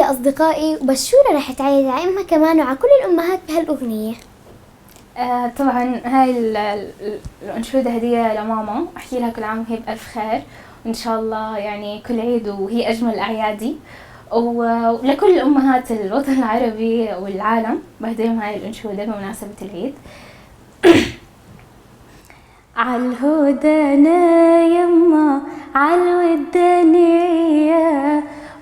يا أصدقائي، وبشورة رح تعيد على أمها كمان وعلى كل الأمهات بهالأغنية. طبعا هاي الأنشودة هدية لماما، أحكي لها كل عام وهي بألف خير، وإن شاء الله يعني كل عيد وهي أجمل أعيادي. ولكل أمهات الوطن العربي والعالم بهديهم هاي الأنشودة بمناسبة العيد. عالهولده يما عالودانية،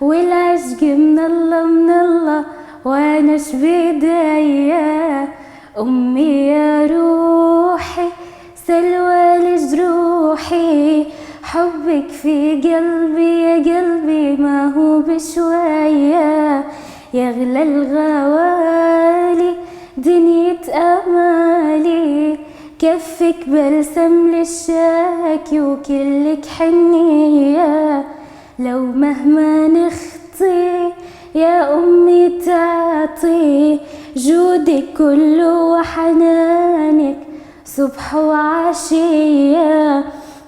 والعشق من الله وانا شبيدية. امي يا روحي سلوى لجروحي، حبك في قلبي يا قلبي ما هو بشوية. يغلى الغوالي دنيا امالي، كفك بلسم للشاكي وكلك حنية. لو مهما نخطي يا أمي تعطي، جودك كله وحنانك صبح وعشية.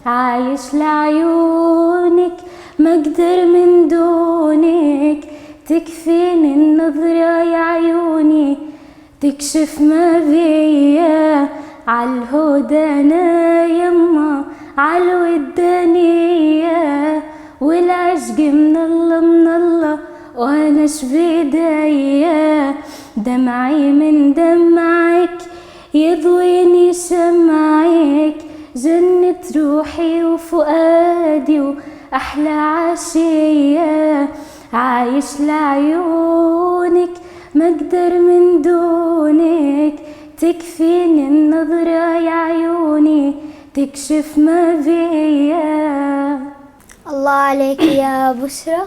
عايش لعيونك مقدر من دونك، تكفيني النظرة يا عيوني تكشف ما بيا. عالهولده يما عالودانية، والعشق من الله وانا شبيدية. دمعي من دمعك يضويني شمعك، جنة روحي وفؤادي واحلى عشية. عايش لعيونك مقدر من دونك، تكفيني النظرة يا عيوني تكشف ما بيا. الله عليك يا بشرى.